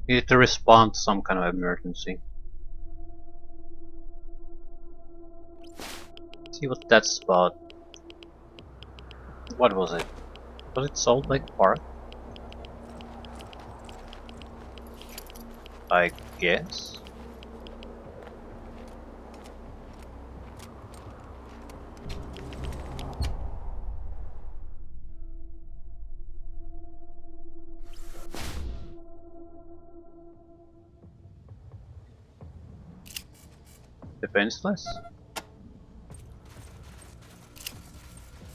You need to respond to some kind of emergency. See what that's about. What was it? Was it Salt Lake Park? I guess. Defenseless?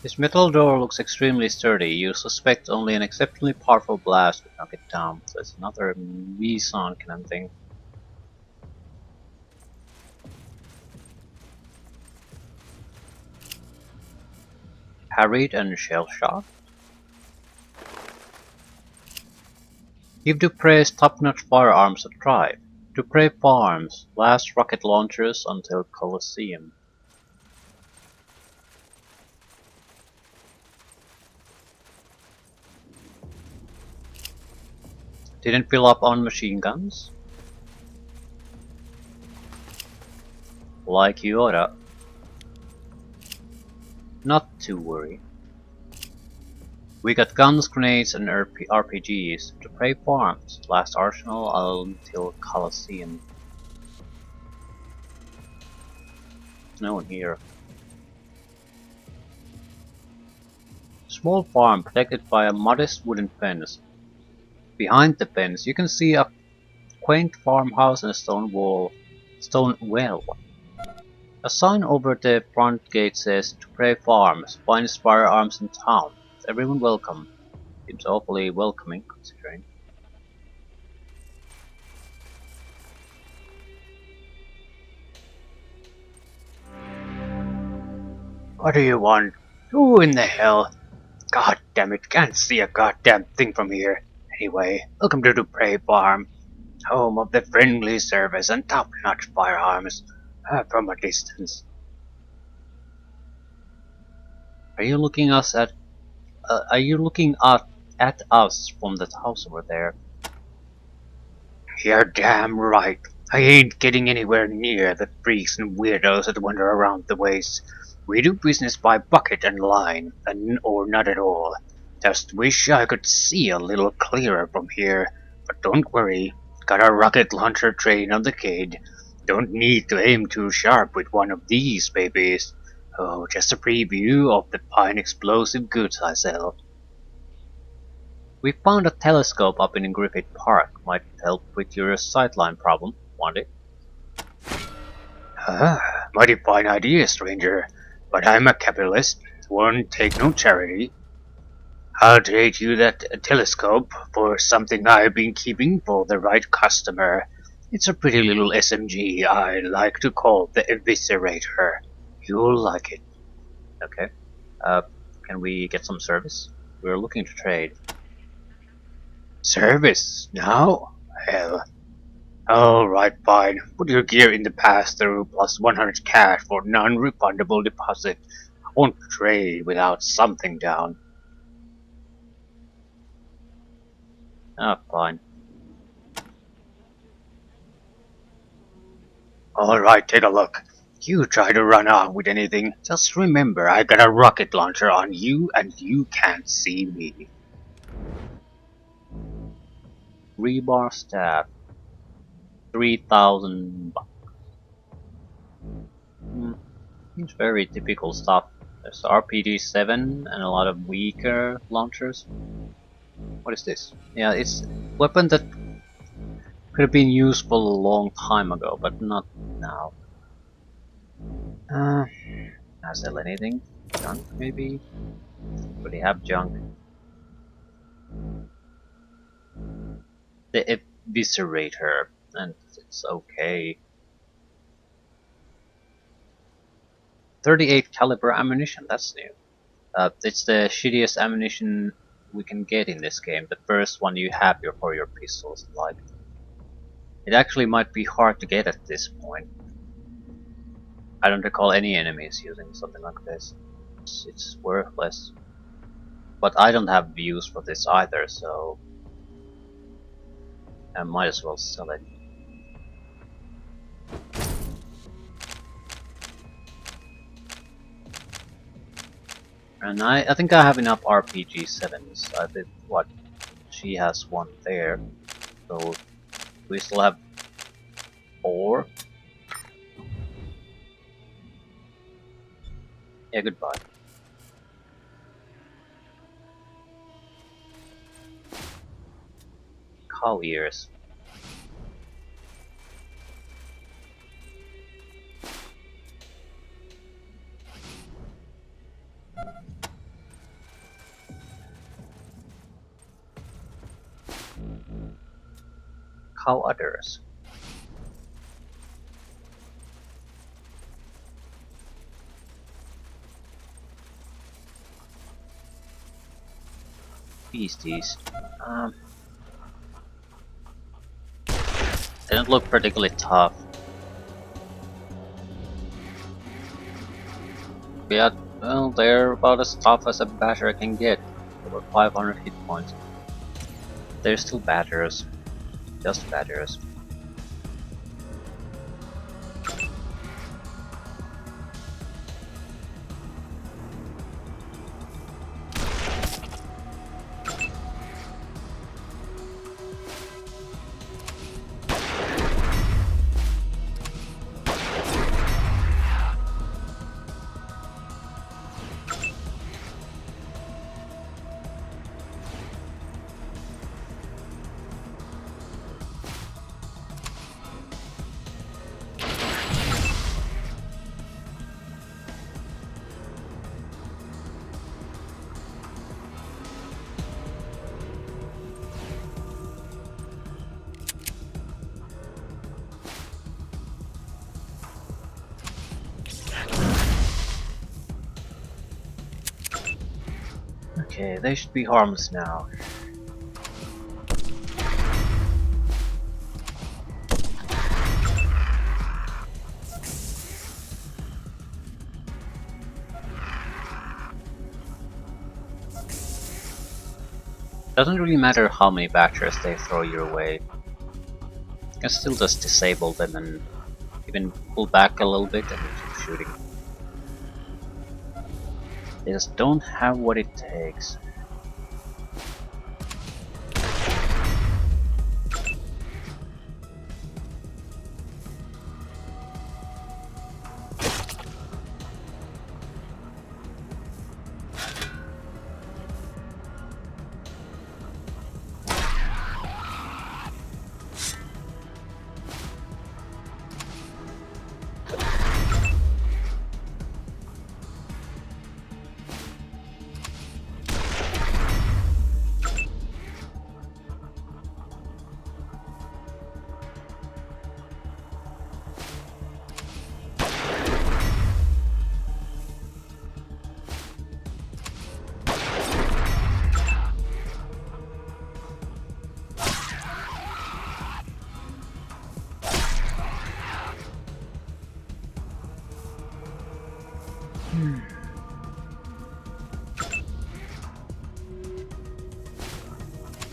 This metal door looks extremely sturdy. You suspect only an exceptionally powerful blast would knock it down. So it's another Meson kind of thing. Harried and shell-shocked? Give Dupre's top-notch firearms a try. Dupre Farms, last rocket launchers until Coliseum. Didn't fill up on machine guns? Like you oughta. Not to worry. We got guns, grenades, and RPGs. Dupre Farms, last arsenal until Coliseum. No one here. Small farm protected by a modest wooden fence. Behind the fence you can see a quaint farmhouse and a stone well. A sign over the front gate says Dupre Farms, finest firearms in town. Is everyone welcome? Seems awfully welcoming considering. What do you want? Who in the hell? God damn it, can't see a goddamn thing from here. Anyway, welcome to Dupre Farm, home of the friendly service and top-notch firearms, from a distance. Are you looking us at? Are you looking at us from that house over there? You're damn right. I ain't getting anywhere near the freaks and weirdos that wander around the waste. We do business by bucket and line, or not at all. Just wish I could see a little clearer from here. But don't worry, got a rocket launcher trained on the kid. Don't need to aim too sharp with one of these babies. Oh, just a preview of the fine explosive goods I sell. We found a telescope up in Griffith Park. Might help with your sightline problem, want it? Ah, mighty fine idea, stranger. But I'm a capitalist. Won't take no charity. I'll trade you that telescope for something I've been keeping for the right customer. It's a pretty little SMG I like to call the Eviscerator. You'll like it. Okay. Uh, can we get some service? We're looking to trade. Service? Now? Hell. Alright, fine. Put your gear in the pass-through plus 100 cash for non-refundable deposit. I won't trade without something down. Ah, fine. Alright, take a look. You try to run on with anything, just remember I got a rocket launcher on you and you can't see me. Rebar staff. 3,000 bucks. It's very typical stuff. There's RPG-7 and a lot of weaker launchers. What is this? Yeah, it's a weapon that could have been useful a long time ago, but not now. Can I sell anything? Junk, maybe? Already have junk. The Eviscerator, and it's okay. 38 caliber ammunition, that's new. It's the shittiest ammunition we can get in this game. The first one you have for your pistols, like. It actually might be hard to get at this point. I don't recall any enemies using something like this. It's worthless. But I don't have views for this either, so... I might as well sell it. And I think I have enough RPG-7s. I did what she has one there. So we still have 4. Yeah, goodbye. Cow ears. Cow udders. Beasties. They don't look particularly tough. Yeah, well, they're about as tough as a batter can get. Over 500 hit points. They're still batters. Just batters. Okay, they should be harmless now. Doesn't really matter how many batters they throw your way. You can still just disable them and even pull back a little bit and keep shooting. They just don't have what it takes.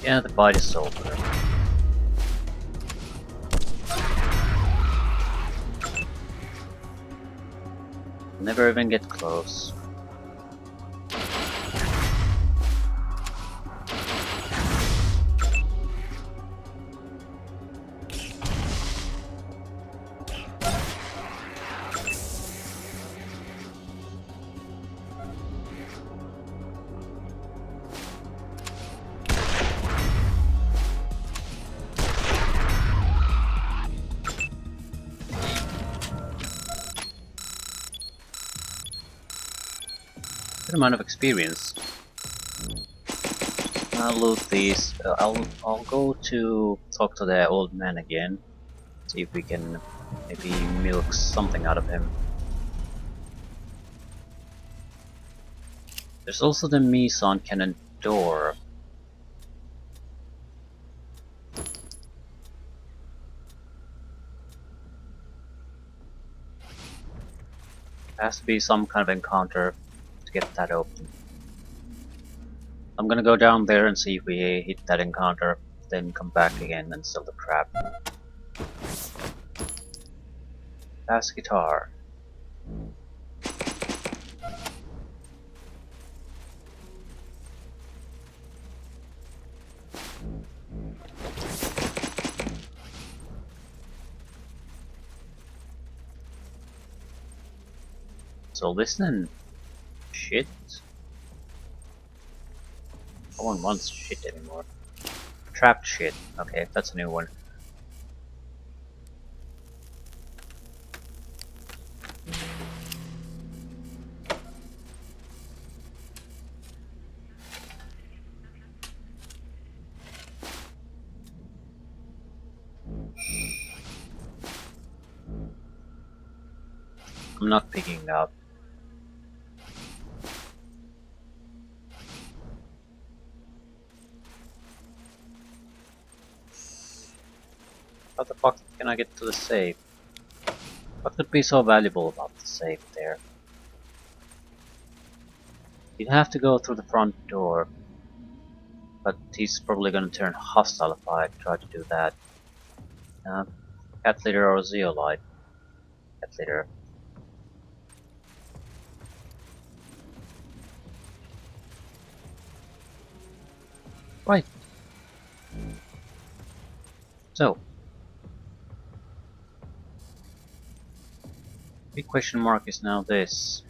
Yeah, the fight is over. Never even get close. Good amount of experience. I'll loot these. I'll go to talk to the old man again. See if we can maybe milk something out of him. There's also the Meson cannon door. Has to be some kind of encounter to get that open. I'm gonna go down there and see if we hit that encounter. then come back again and sell the crap. Bass guitar. So listen, shit. No one wants shit anymore. Trapped shit. Okay, that's a new one. I'm not picking it up. How the fuck can I get to the safe? What could be so valuable about the safe there? You'd have to go through the front door. But he's probably gonna turn hostile if I try to do that. Cat litter or zeolite? Cat litter. Right. So. Big question mark is now this.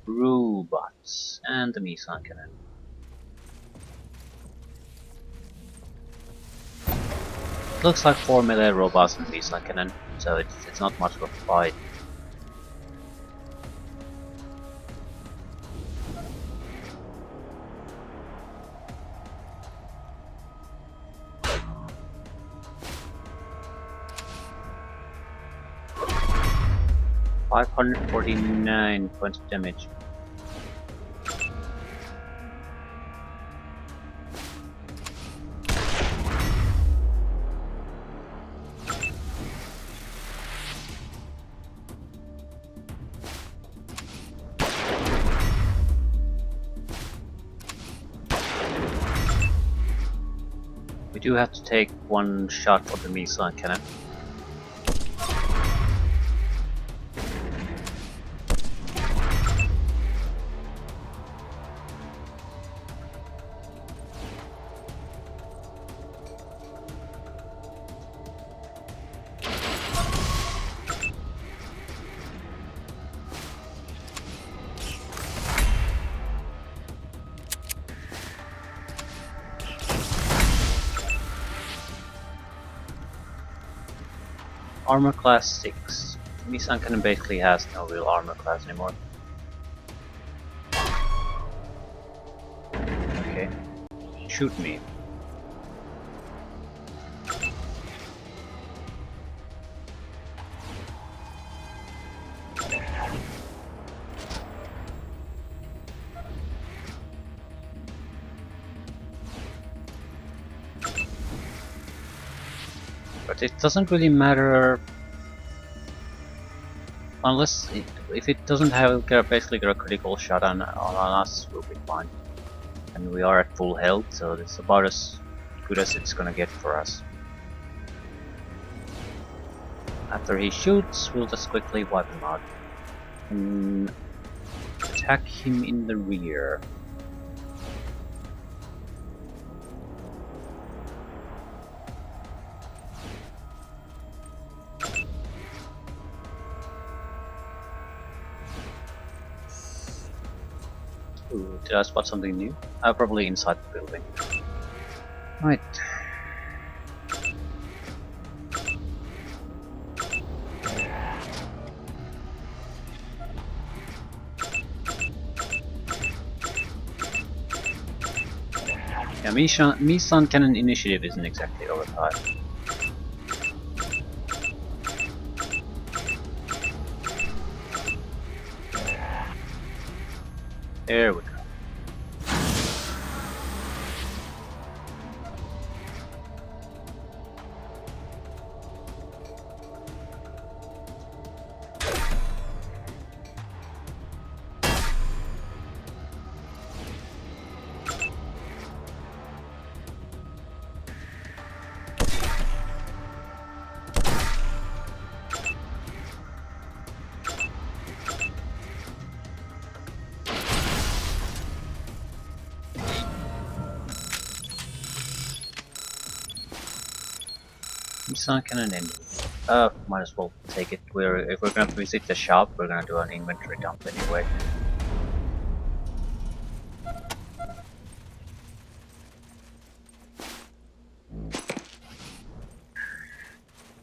Robots and the Misan cannon. Looks like 4 melee robots and Misan cannon, so it's not much of a fight. $549 points of damage. We do have to take one shot for the Misan cannon. Armor class 6. Misan cannon basically has no real armor class anymore. Okay. Shoot me. But it doesn't really matter unless if it doesn't have basically get a critical shot on us, we'll be fine. And we are at full health, so it's about as good as it's gonna get for us. After he shoots, we'll just quickly wipe him out and attack him in the rear. Ooh, did I spot something new? Probably inside the building. Right. Yeah, Misan cannon initiative isn't exactly overtime. There we go. Nissan Cannon and might as well take it. If we're gonna visit the shop, we're gonna do an inventory dump anyway.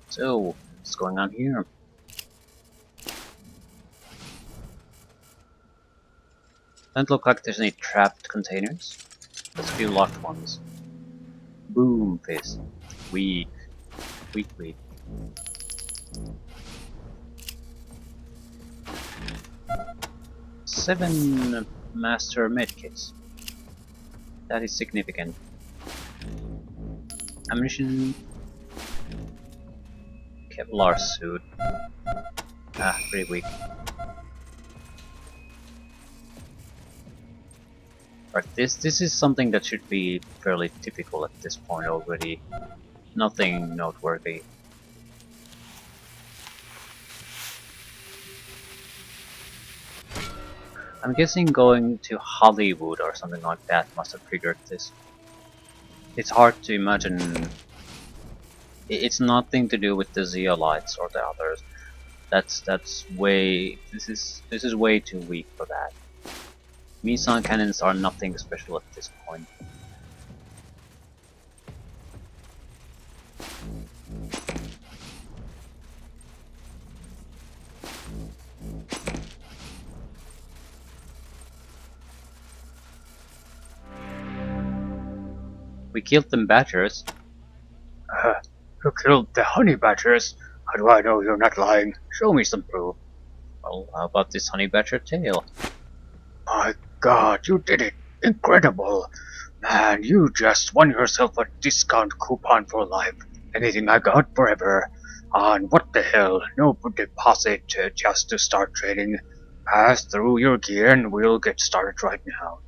So, what's going on here? Doesn't look like there's any trapped containers. There's a few locked ones. Boom fist. Weak. Weak, weak. Seven master medkits. That is significant. Ammunition. Kevlar suit. Ah, pretty weak. Right, this is something that should be fairly typical at this point already. Nothing noteworthy. I'm guessing going to Hollywood or something like that must have triggered this. It's hard to imagine. It's nothing to do with the zeolites or the others. That's way. This is way too weak for that. Nissan cannons are nothing special at this point. We killed them badgers. You killed the honey badgers? How do I know you're not lying? Show me some proof. Well, how about this honey badger tail? My God, you did it! Incredible! Man, you just won yourself a discount coupon for life. Anything I got forever. And what the hell? No deposit just to start trading. Pass through your gear and we'll get started right now.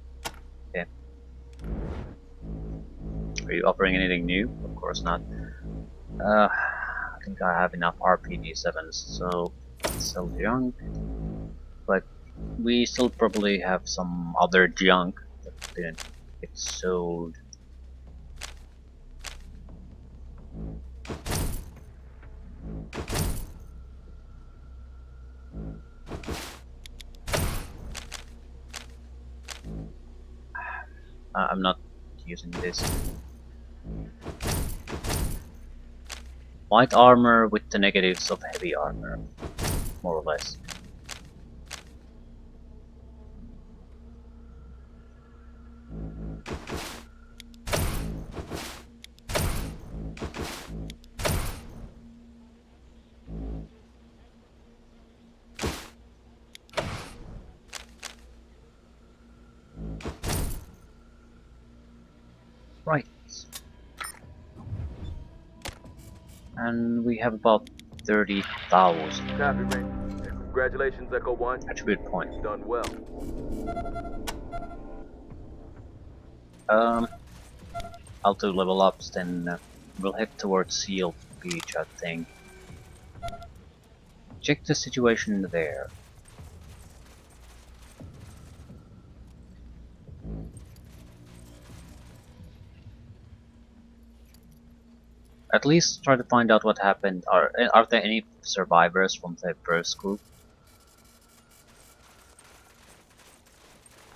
Okay. Are you offering anything new? Of course not. I think I have enough RPG7s, so sell junk. But we still probably have some other junk that didn't get sold. I'm not using this. Light armor with the negatives of heavy armor, more or less. Right. And we have about 30,000 Copy, Ranger. Congratulations, Echo 1. attribute points. Done well. I'll do level ups, then we'll head towards Seal Beach, I think. Check the situation there. At least try to find out what happened. Are there any survivors from the first group?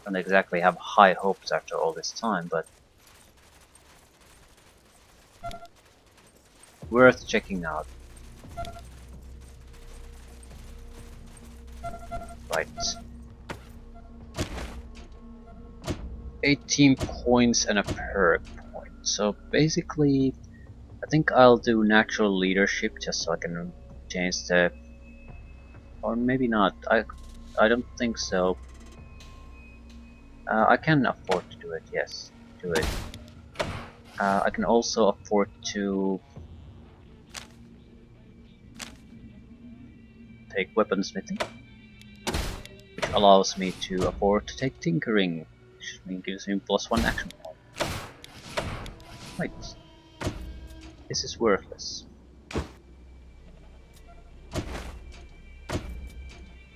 I don't exactly have high hopes after all this time, but worth checking out. Right. 18 points and a perk point. So basically, I think I'll do natural leadership just so I can change the... Or maybe not. I don't think so. I can afford to do it, yes. Do it. I can also afford to take weaponsmithing, which allows me to afford to take tinkering, which gives me +1 action point. Right. This is worthless.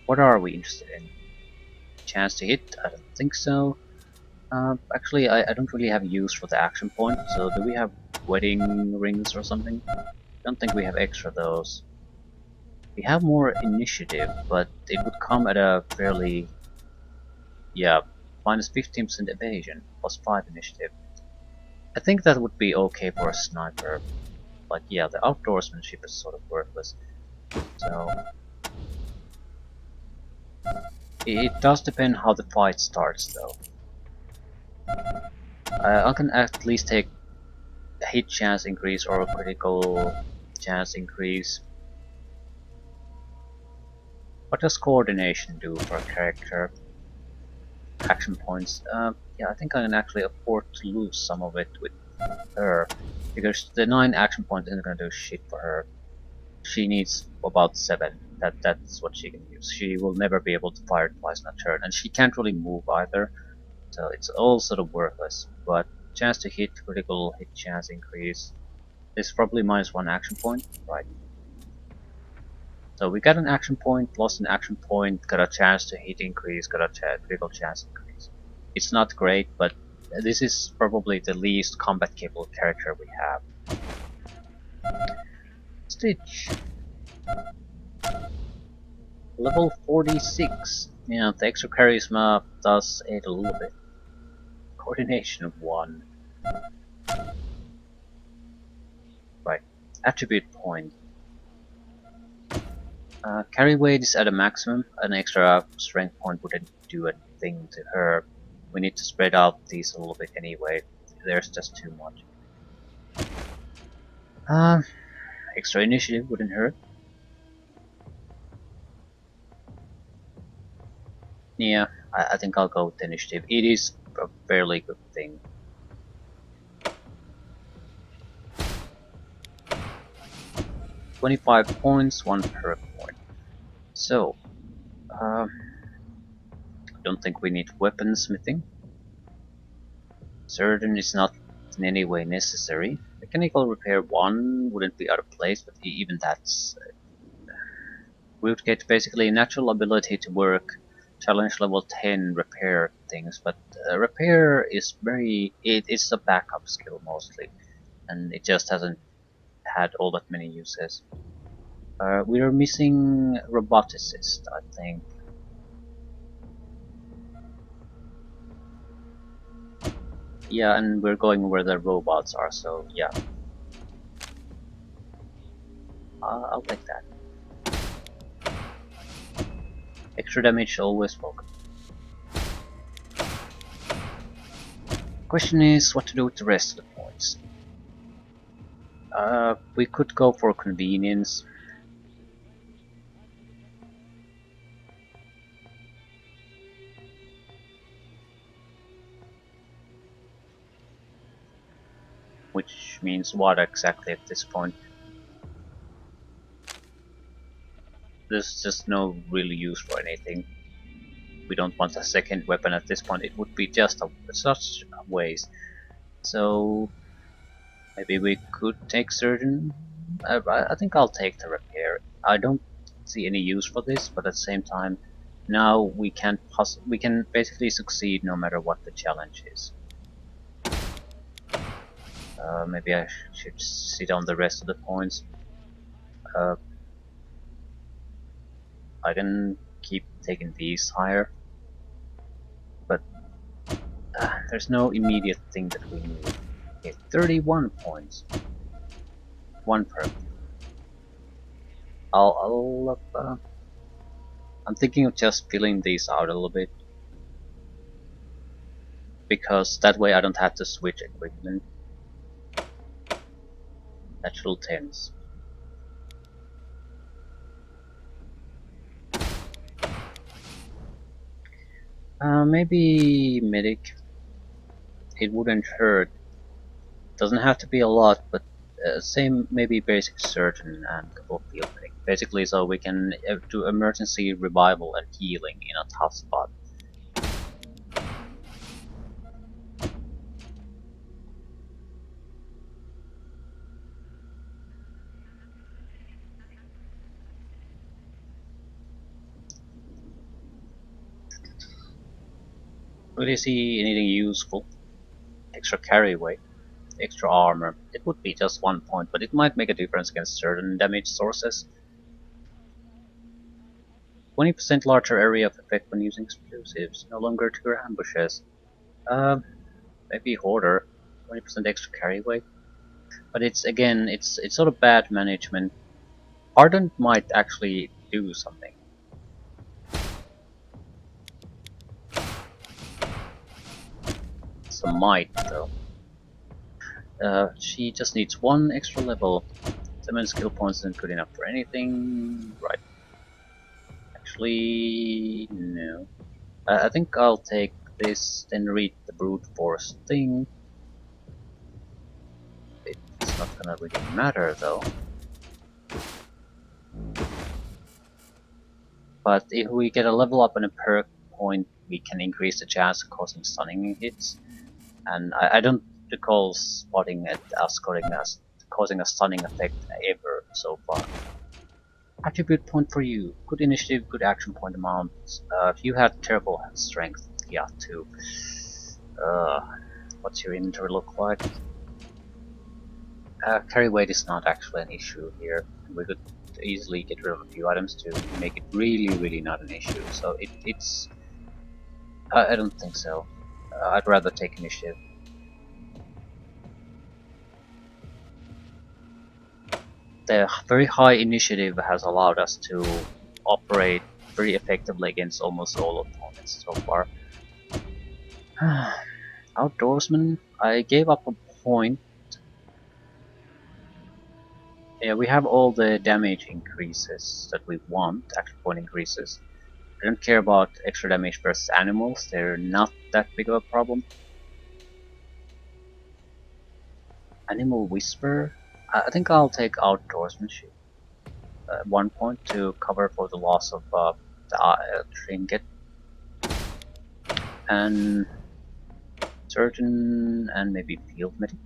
What are we interested in? Chance to hit? I don't think so. Actually, I don't really have use for the action point, so do we have wedding rings or something? Don't think we have extra those. We have more initiative, but it would come at a fairly, yeah, minus 15% evasion, plus 5 initiative. I think that would be okay for a sniper. Like, yeah, the outdoorsmanship is sort of worthless. So, it does depend how the fight starts, though. I can at least take a hit chance increase or a critical chance increase. What does coordination do for a character? Action points. Yeah, I think I can actually afford to lose some of it with her, because the 9 action points isn't gonna do shit for her. She needs about 7. That's what she can use. She will never be able to fire twice in a turn, and she can't really move either, so it's all sort of worthless. But chance to hit, critical hit chance increase. Is probably minus 1 action point, right? So we got an action point, lost an action point, got a chance to hit increase, got a critical chance increase. It's not great, but this is probably the least combat capable character we have. Stitch. Level 46. Yeah, the extra charisma does aid a little bit. Coordination 1. Right. Attribute point. Carry weight is at a maximum. An extra strength point wouldn't do a thing to her. We need to spread out these a little bit anyway. There's just too much. Extra initiative wouldn't hurt. Yeah, I think I'll go with initiative. It is a fairly good thing. $25 points, 1 perk point. So, I don't think we need weaponsmithing. Certain is not in any way necessary. Mechanical repair 1 wouldn't be out of place, but even that's... we would get basically a natural ability to work challenge level 10 repair things, but repair is it's a backup skill mostly, and it just hasn't had all that many uses. We are missing roboticist, I think. Yeah, and we're going where the robots are, so yeah. I'll take that. Extra damage always welcome. Question is what to do with the rest of the points. We could go for convenience. Which means what exactly at this point? There's just no real use for anything. We don't want a second weapon at this point. It would be just such a waste. So maybe we could take certain. I think I'll take the repair. I don't see any use for this, but at the same time, now we can basically succeed no matter what the challenge is. Maybe I should sit on the rest of the points. Uh, I can keep taking these higher, but there's no immediate thing that we need. Okay, 31 points. 1 per. I'm thinking of just filling these out a little bit, because that way I don't have to switch equipment. Natural 10s. Maybe medic. It wouldn't hurt. Doesn't have to be a lot, but same maybe basic surgeon and a couple of field medic. Basically, so we can do emergency revival and healing in a tough spot. Really see anything useful? Extra carry weight. extra armor. It would be just 1 point, but it might make a difference against certain damage sources. 20% larger area of effect when using explosives. No longer trigger ambushes. Maybe Hoarder. 20% extra carry weight. But it's again, it's sort of bad management. Ardent might actually do something. It's a might though. She just needs 1 extra level. 7 skill points isn't good enough for anything. Right. Actually, no. I think I'll take this, then read the brute force thing. It's not gonna really matter though. But if we get a level up and a perk point, we can increase the chance of causing stunning hits. And I don't recall spotting it as causing a stunning effect ever so far. Attribute point for you. Good initiative, good action point amount. If you had terrible strength, yeah, too. What's your inventory look like? Carry weight is not actually an issue here. We could easily get rid of a few items to make it really not an issue. So it's... I don't think so. I'd rather take initiative. The very high initiative has allowed us to operate very effectively against almost all opponents so far. Outdoorsman, I gave up a point. Yeah, we have all the damage increases that we want, action point increases. I don't care about extra damage versus animals, they're not that big of a problem. Animal Whisper, I think I'll take Outdoorsmanship. 1 point to cover for the loss of the trinket. And Surgeon and maybe Field Medic.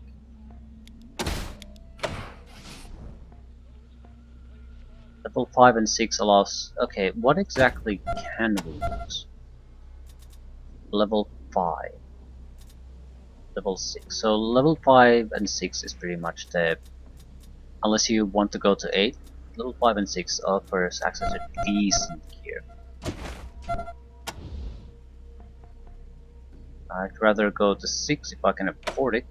Level 5 and 6 allows... Okay, what exactly can we use? Level 5. Level 6. So level 5 and 6 is pretty much the... Unless you want to go to 8, level 5 and 6 offers access to decent gear. I'd rather go to 6 if I can afford it.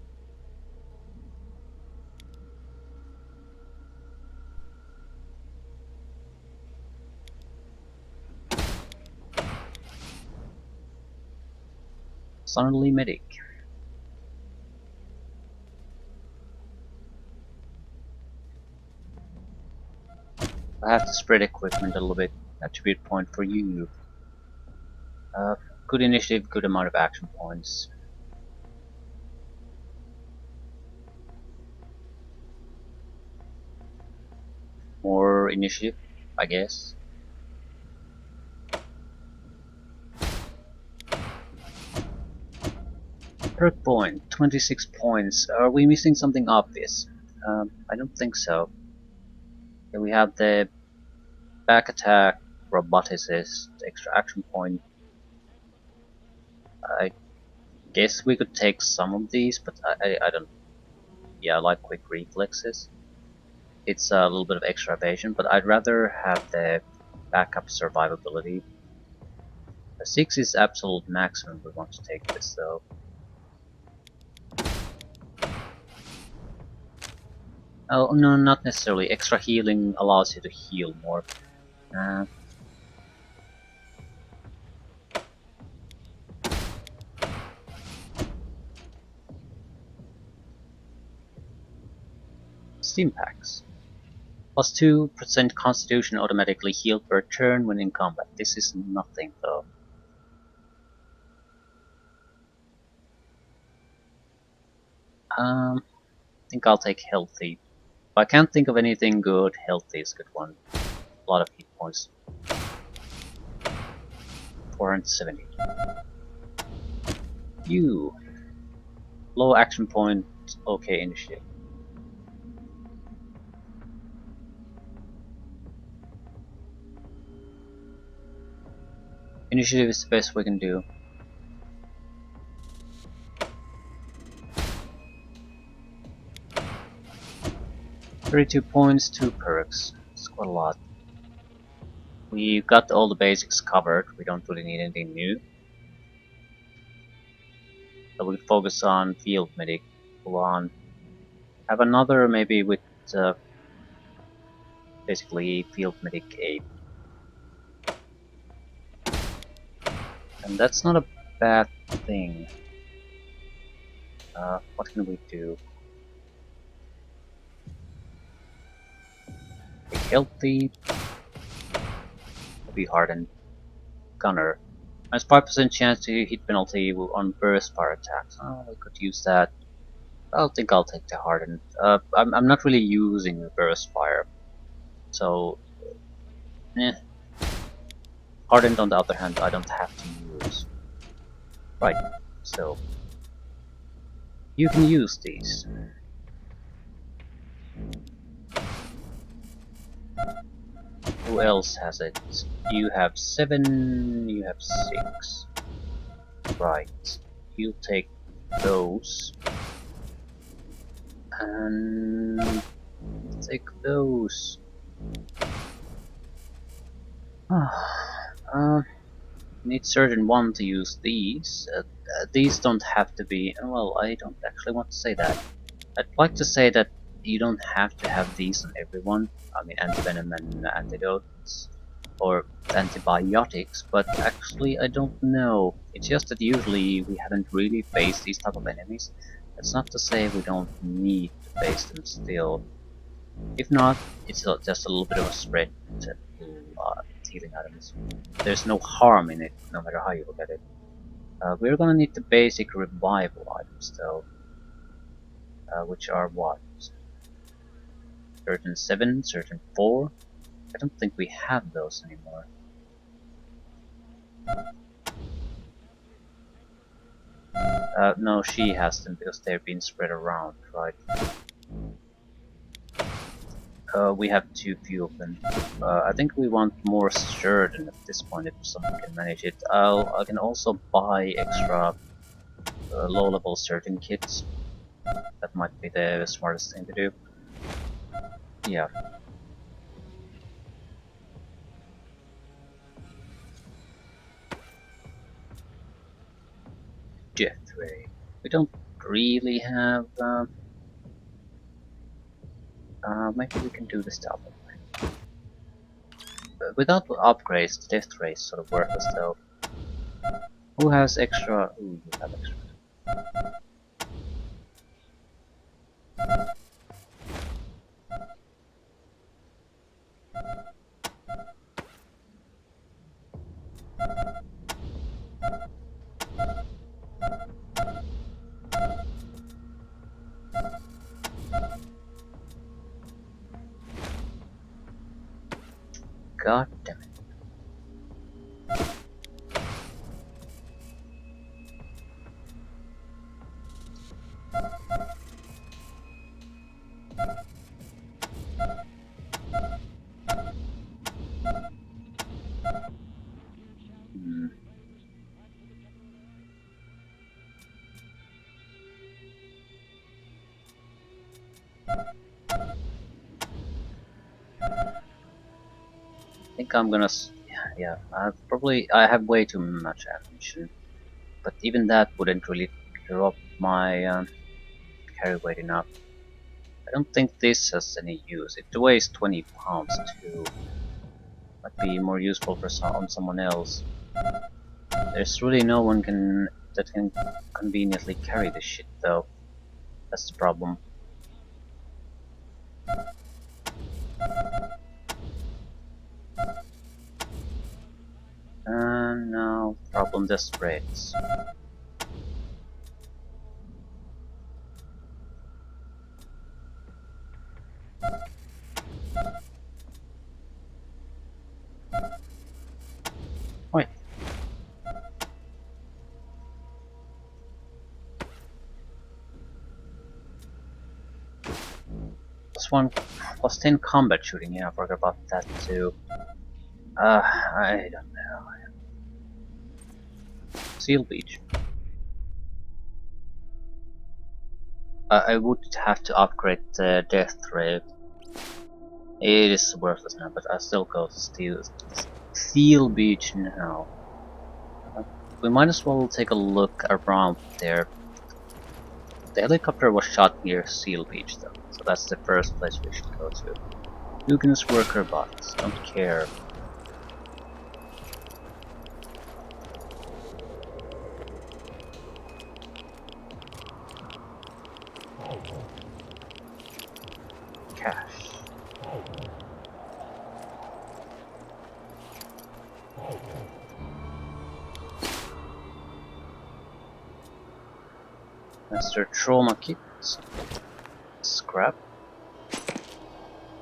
Suddenly Medic. I have to spread equipment a little bit. Attribute point for you. Good initiative, good amount of action points. More initiative, I guess. Perk point, 26 points. Are we missing something obvious? I don't think so. Okay, we have the back attack, roboticist, extra action point. I guess we could take some of these, but I don't... Yeah, I like quick reflexes. It's a little bit of extra evasion, but I'd rather have the backup survivability. The 6 is absolute maximum we want to take this though. Oh no, not necessarily. Extra healing allows you to heal more. Steam packs. Plus 2% constitution automatically healed per turn when in combat. This is nothing though. I think I'll take healthy. If I can't think of anything good, healthy is a good one. A lot of hit points. 470. You. Low action point, okay initiative. Initiative is the best we can do. 32 points, 2 perks. It's quite a lot. We got all the basics covered. We don't really need anything new. So we focus on field medic. Go on. Have another maybe with uh, basically field medic 8. And that's not a bad thing. What can we do? Be healthy. Be hardened. Gunner. Has 5% chance to hit penalty on burst fire attacks. Oh, we could use that. I think I'll take the hardened. I'm not really using the burst fire, so eh. Hardened on the other hand, I don't have to use. Right, so you can use these. Who else has it? You have 7, you have 6. Right, you take those. And take those. Need certain one to use these. These don't have to be. Well, I don't actually want to say that. I'd like to say that you don't have to have these on everyone. I mean, antivenom and antidotes or antibiotics, but actually I don't know. It's just that usually we haven't really faced these type of enemies. That's not to say we don't need to face them still. If not, it's just a little bit of a spread to healing items. There's no harm in it, no matter how you look at it. We're gonna need the basic revival items though, which are what? Certain 7, certain 4? I don't think we have those anymore. No, she has them because they're being spread around, right? We have too few of them. I think we want more certain at this point if someone can manage it. I can also buy extra low-level certain kits. That might be the smartest thing to do. Yeah. Death Ray. We don't really have. Maybe we can do this the other way. Without upgrades, the Death Ray is sort of worthless though. Who has extra? Ooh, you have extra. God damn it. Hmm. I think I'm gonna. Yeah, I have way too much ammunition, but even that wouldn't really drop my carry weight enough. I don't think this has any use. It weighs 20 pounds too. Might be more useful for on someone else. There's really no one that can conveniently carry this shit though. That's the problem. And now problem just spreads. Wait. Plus 10 combat shooting, yeah, I forgot about that too. I don't know. Seal Beach. I would have to upgrade the Death Ray. It is worthless now, but I still go to Steel Beach now. We might as well take a look around there. The helicopter was shot near Seal Beach though, so that's the first place we should go to. Dugan's worker bots, don't care. Cash. Mr. Trauma Kit. Scrap.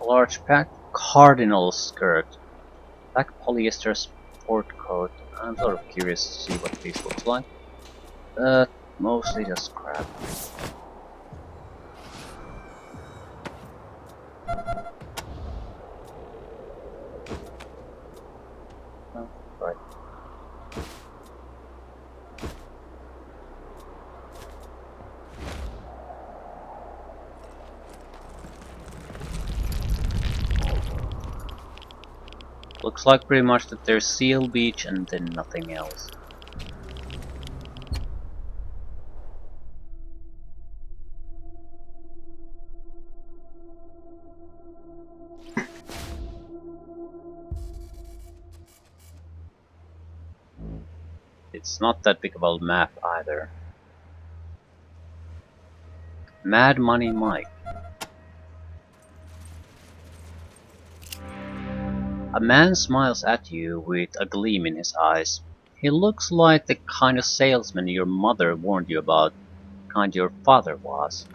Large pack. Cardinal skirt. Black polyester sport coat. I'm sort of curious to see what these looks like. But mostly just scrap. Oh, right. Looks like pretty much that there's Seal Beach and then nothing else. It's not that big of a map either. Mad Money Mike. A man smiles at you with a gleam in his eyes. He looks like the kind of salesman your mother warned you about, kind your father was.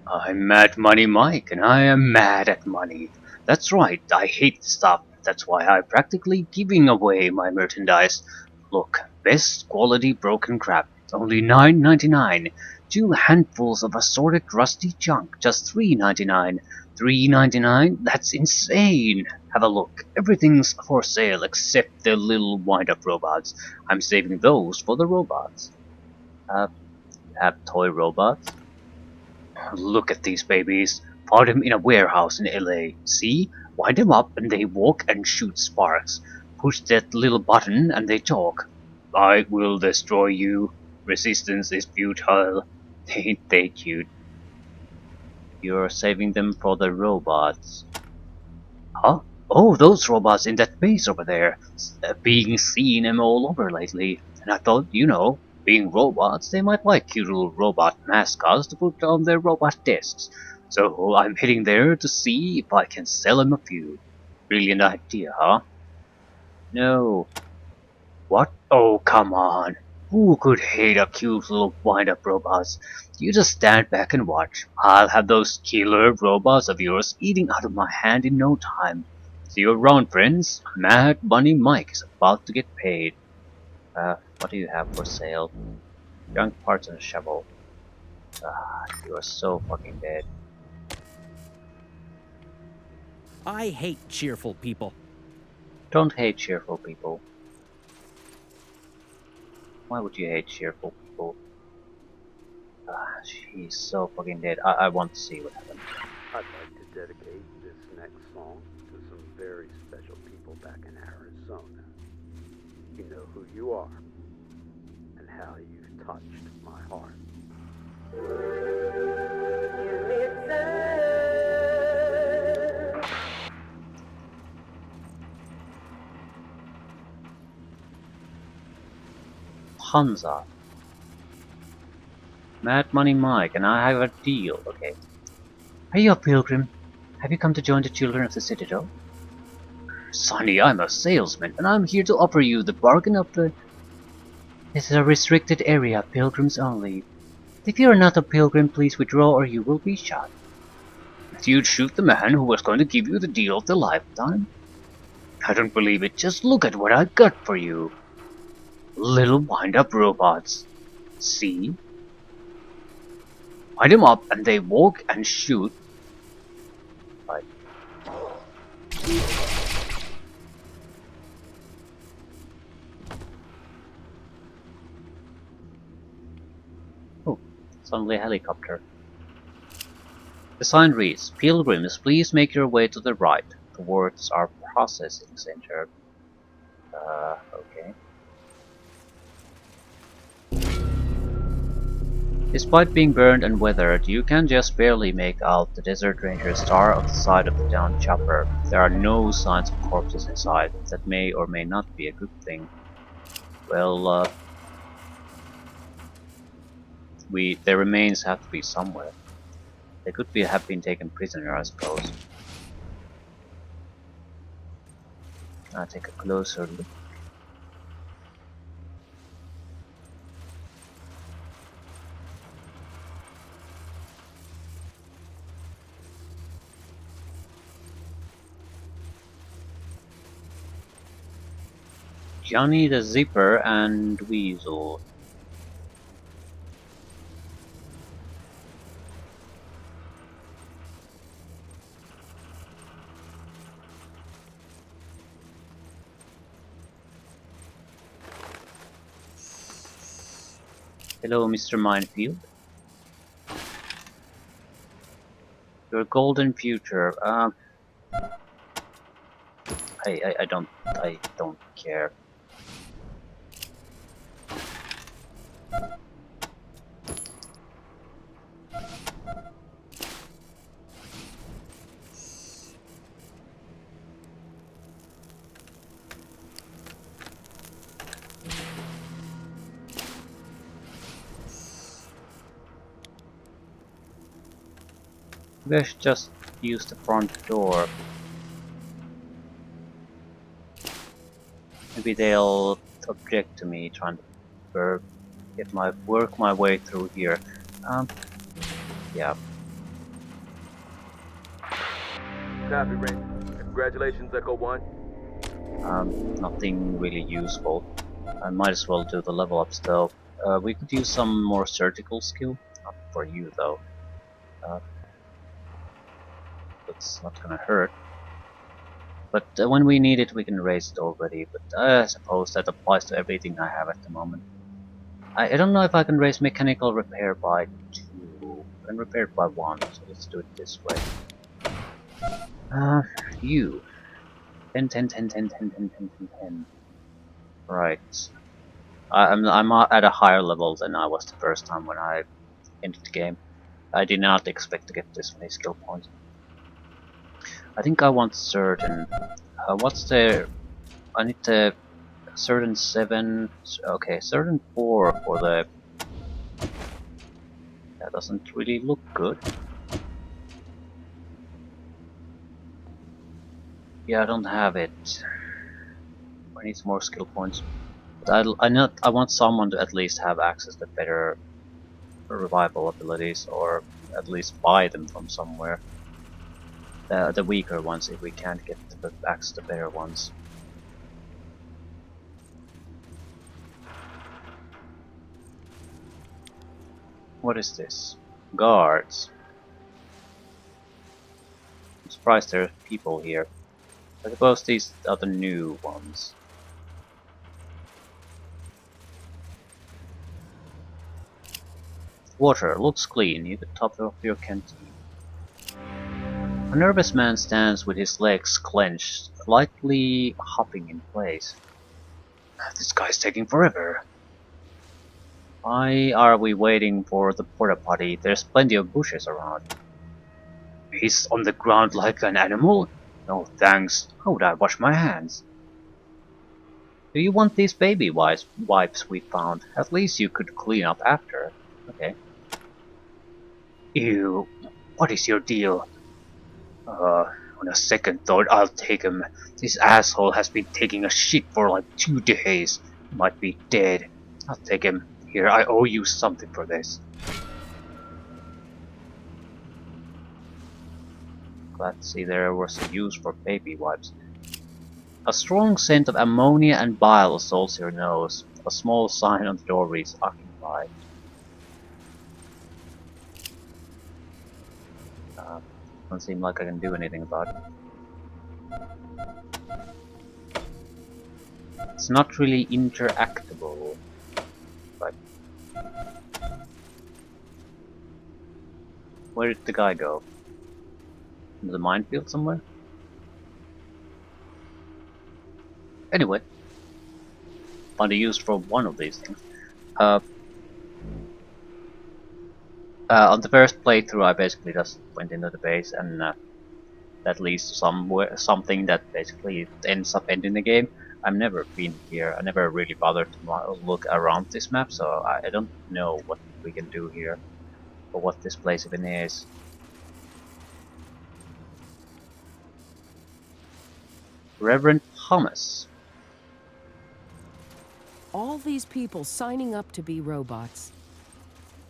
I'm Mad Money Mike, and I am mad at money. That's right, I hate stuff. That's why I'm practically giving away my merchandise. Look, best quality broken crap. Only $9.99. 2 handfuls of assorted rusty junk. Just $3.99. $3.99? That's insane. Have a look. Everything's for sale except the little wind-up robots. I'm saving those for the robots. Have toy robots? Look at these babies. Found them in a warehouse in LA. See? Wind them up and they walk and shoot sparks. Push that little button and they talk. I will destroy you. Resistance is futile. Ain't they cute? You're saving them for the robots. Huh? Oh, those robots in that base over there. Being seen them all over lately. And I thought, being robots, they might like cute little robot mascots to put on their robot desks. So I'm heading there to see if I can sell them a few. Brilliant idea, huh? No. What? Oh, come on. Who could hate a cute little wind-up robots? You just stand back and watch. I'll have those killer robots of yours eating out of my hand in no time. See you around, friends. Mad Money Mike is about to get paid. What do you have for sale? Junk parts and a shovel. You are so fucking dead. I hate cheerful people. Don't hate cheerful people. Why would you hate cheerful people? She's so fucking dead. I want to see what happened. I'd like to dedicate this next song to some very special people back in Arizona. You know who you are and how you've touched my heart. Hansa. Mad Money Mike, and I have a deal. Okay. Are you a pilgrim? Have you come to join the children of the Citadel? Sonny, I'm a salesman, and I'm here to offer you the bargain of the... This is a restricted area, pilgrims only. If you are not a pilgrim, please withdraw or you will be shot. You'd shoot the man who was going to give you the deal of the lifetime? I don't believe it. Just look at what I got for you. Little wind-up robots. See? Wind them up and they walk and shoot. Right. Oh, suddenly a helicopter. The sign reads, "Pilgrims, please make your way to the right, towards our processing center." Okay. Despite being burned and weathered, you can just barely make out the Desert Ranger's star on the side of the downed chopper. There are no signs of corpses inside. That may or may not be a good thing. Well, their remains have to be somewhere. They could have been taken prisoner, I suppose. I'll take a closer look. Johnny the Zipper and Weasel. Hello, Mr. Minefield. Your golden future. I don't care. Maybe I should just use the front door. Maybe they'll object to me trying to work my way through here. Yeah. Copy, Ranger. Congratulations, Echo 1. Nothing really useful. I might as well do the level ups though. We could use some more surgical skill. Not for you though. That's not gonna hurt. But when we need it, we can raise it already. But I suppose that applies to everything I have at the moment. I don't know if I can raise mechanical repair by 2. I can repair it by 1, so let's do it this way. You. 10, 10, 10, 10, 10, 10, 10, 10, 10. Right. I'm at a higher level than I was the first time when I entered the game. I did not expect to get this many skill points. I think I want certain. What's the? I need the certain 7. Okay, certain 4 for the. That doesn't really look good. Yeah, I don't have it. I need some more skill points. But I want someone to at least have access to better revival abilities, or at least buy them from somewhere. The weaker ones, if we can't get the access to better ones. What is this? Guards. I'm surprised there are people here. I suppose these are the new ones. Water. Looks clean. You could top off your canteen. A nervous man stands with his legs clenched, lightly hopping in place. This guy's taking forever. Why are we waiting for the porta potty? There's plenty of bushes around. He's on the ground like an animal? No thanks. How would I wash my hands? Do you want these baby wipes we found? At least you could clean up after. Okay. Ew. What is your deal? On a second thought, I'll take him. This asshole has been taking a shit for like 2 days. He might be dead. I'll take him. Here, I owe you something for this. Glad to see there was a use for baby wipes. A strong scent of ammonia and bile assaults your nose. A small sign on the door reads occupied. Doesn't seem like I can do anything about it. It's not really interactable, but where did the guy go? The minefield somewhere? Anyway, find a use for one of these things. On the first playthrough, I basically just went into the base, and that leads to something that basically ends up ending the game. I've never been here. I never really bothered to look around this map, so I don't know what we can do here, or what this place even is. Reverend Thomas. All these people signing up to be robots.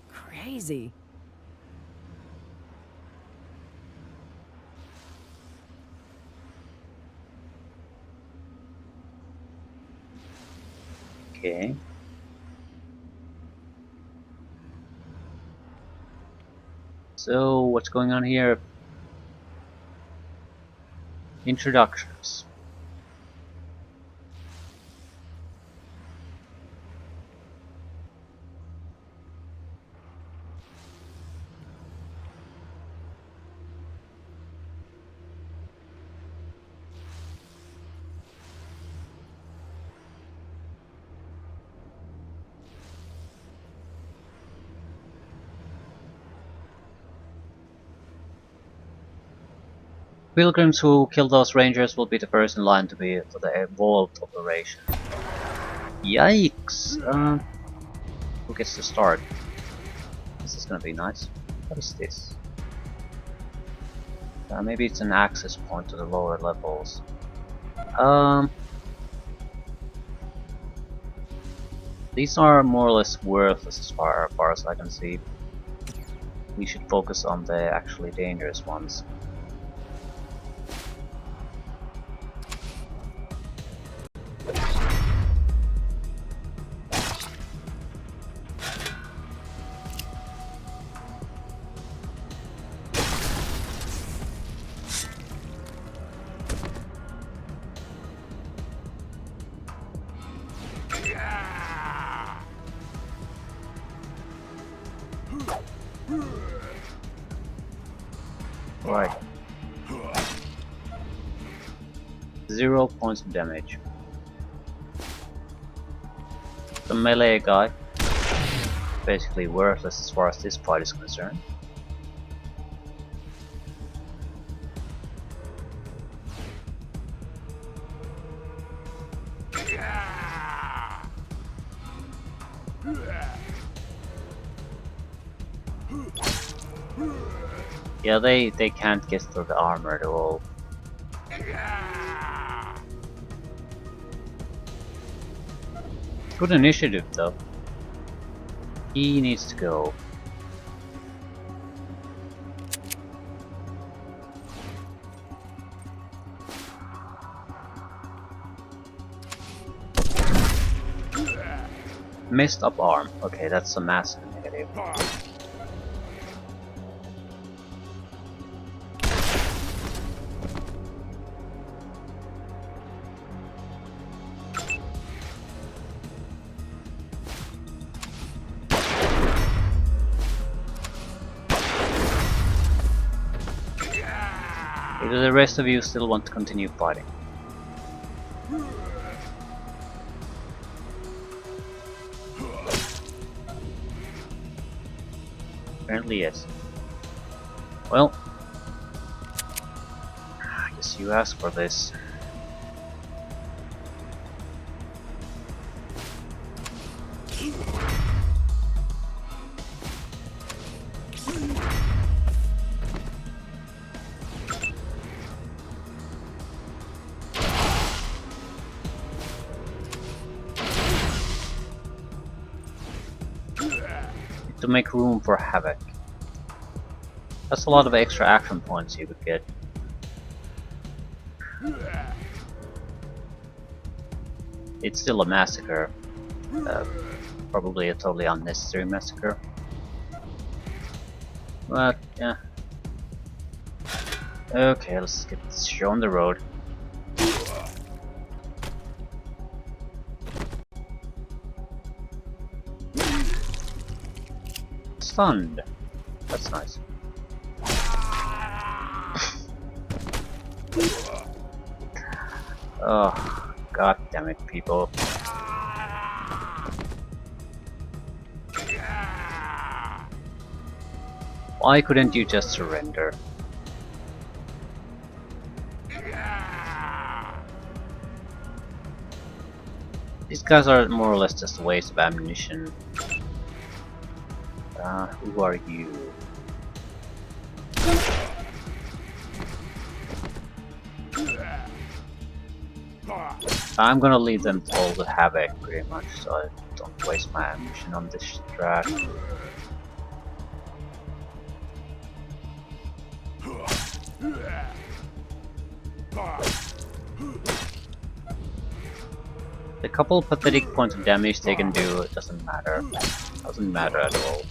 Crazy. Okay. So, what's going on here? Introductions. Pilgrims who kill those rangers will be the first in line to be for the evolved operation. Yikes! Who gets to start? This is gonna be nice. What is this? Maybe it's an access point to the lower levels. These are more or less worthless as far as I can see. We should focus on the actually dangerous ones. Right. 0 points of damage. The melee guy, basically worthless as far as this part is concerned. Yeah, they can't get through the armor at all. Good initiative though. He needs to go. Messed up arm. Okay, that's a massive negative. Do the rest of you still want to continue fighting? Apparently yes. Well, I guess you asked for this. To make room for Havoc. That's a lot of extra action points you could get. It's still a massacre. Probably a totally unnecessary massacre. But, yeah. Okay, let's get this show on the road. Stunned. That's nice. Oh, god damn it, people. Why couldn't you just surrender? These guys are more or less just a waste of ammunition. Who are you? I'm gonna leave them all to havoc pretty much, so I don't waste my ammunition on this track. The couple pathetic points of damage they can do doesn't matter. Doesn't matter at all.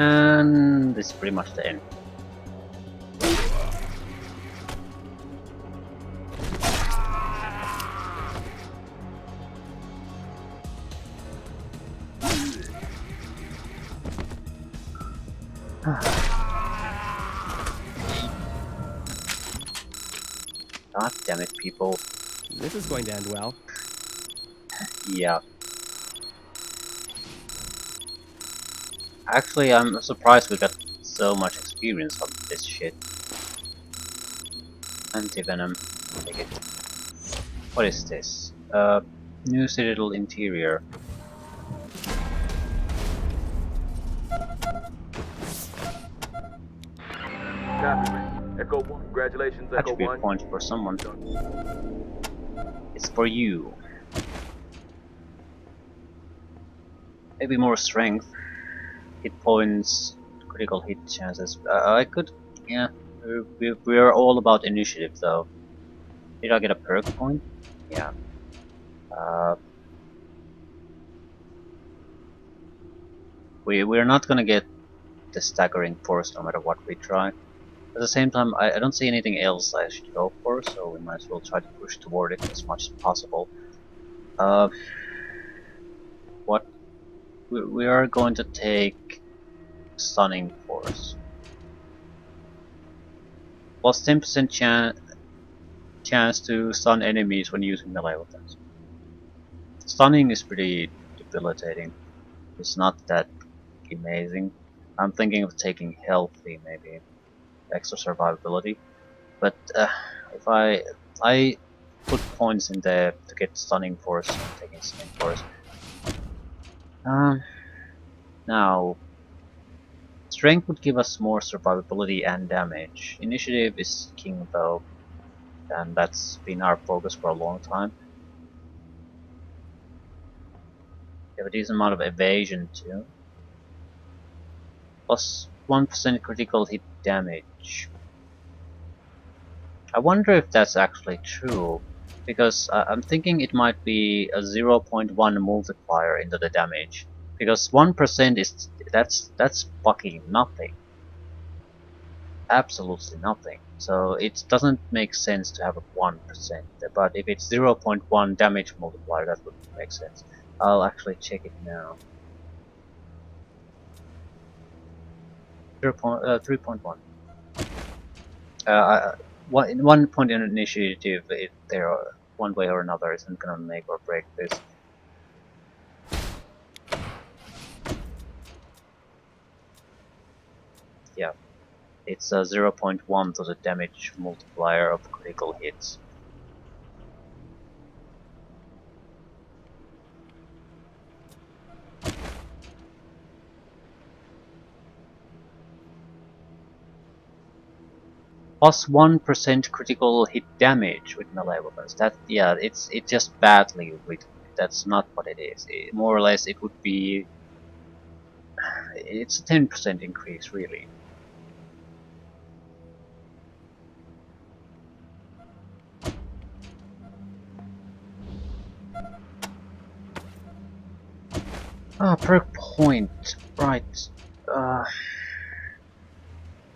And this is pretty much the end. God damn it, people. This is going to end well. Yeah. Actually, I'm surprised we got so much experience on this shit. Anti-venom. Take it. What is this? New citadel interior. Copy, Ray. Echo 1. Congratulations, Echo Attribute 1. point for someone. It's for you. Maybe more strength. Hit points. Critical hit chances. I could... Yeah. We're all about initiative though. Did I get a perk point? Yeah. We're not gonna get the staggering force no matter what we try. At the same time, I don't see anything else I should go for, so we might as well try to push toward it as much as possible. Uh, what? We are going to take stunning force. Plus 10% chance to stun enemies when using melee weapons. Stunning is pretty debilitating. It's not that amazing. I'm thinking of taking healthy, maybe extra survivability. But if I put points in there to get stunning force, I'm taking stunning force. Now strength would give us more survivability and damage. Initiative is king though, and that's been our focus for a long time. We have a decent amount of evasion too. Plus 1% critical hit damage. I wonder if that's actually true, because I'm thinking it might be a 0.1 multiplier into the damage. Because 1% is that's fucking nothing. Absolutely nothing. So it doesn't make sense to have a 1%. But if it's 0.1 damage multiplier, that would make sense. I'll actually check it now. 3.1. In one point in initiative, there are one way or another isn't gonna make or break this. Yeah, it's a 0.1 to the damage multiplier of critical hits. Plus 1% critical hit damage with melee weapons. That, yeah, it's just badly with. That's not what it is. More or less, it would be. It's a 10% increase, really. Ah, perk point. Right. Uh,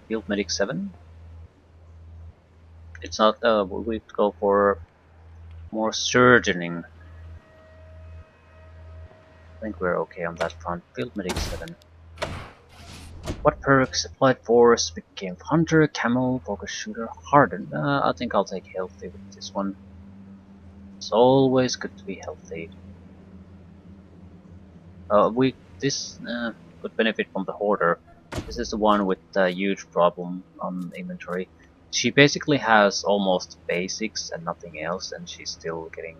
Field Medic 7? It's not, we go for more surgeoning. I think we're okay on that front. Field Medic 7. What perks? Applied Force, became Hunter, Camel, Focus Shooter, Hardened. I think I'll take Healthy with this one. It's always good to be healthy. This could benefit from the Hoarder. This is the one with a huge problem on inventory. She basically has almost basics and nothing else, and she's still getting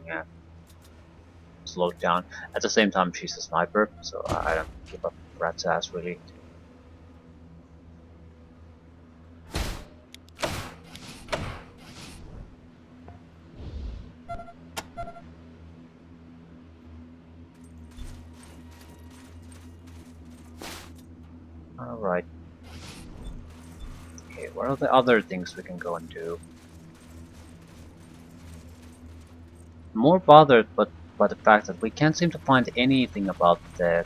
slowed down. At the same time, she's a sniper, so I don't give a rat's ass really. Alright. Okay, what are the other things we can go and do? More bothered but by the fact that we can't seem to find anything about the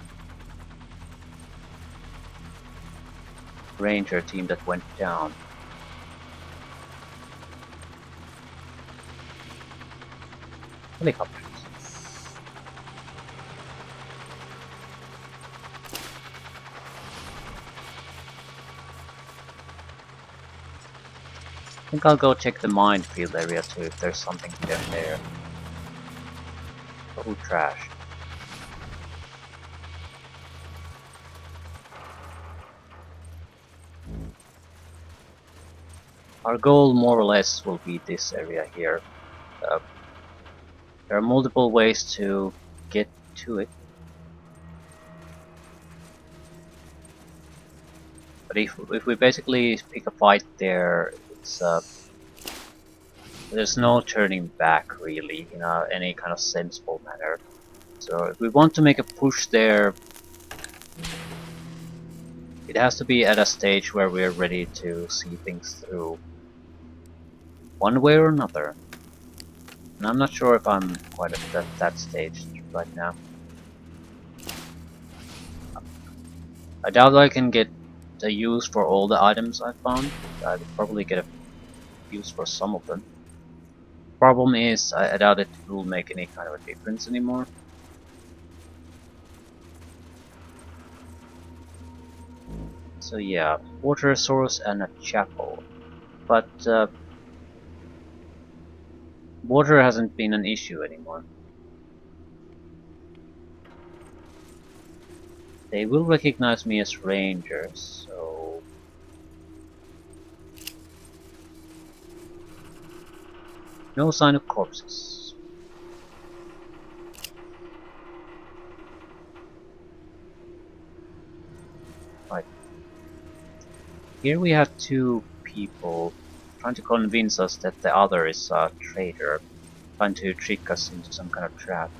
ranger team that went down. Helicopters. I think I'll go check the minefield area too if there's something down there. Oh, trash. Our goal more or less will be this area here. Uh, there are multiple ways to get to it. But if we basically pick a fight there, it's there's no turning back really in any kind of sensible manner. So if we want to make a push there, it has to be at a stage where we're ready to see things through, one way or another. And I'm not sure if I'm quite at that stage right now. I doubt I can get a use for all the items I found. I could probably get a use for some of them. Problem is, I doubt it will make any kind of a difference anymore. So yeah, water source and a chapel. But water hasn't been an issue anymore. They will recognize me as rangers, so... No sign of corpses. Right. Here we have two people trying to convince us that the other is a traitor, trying to trick us into some kind of trap.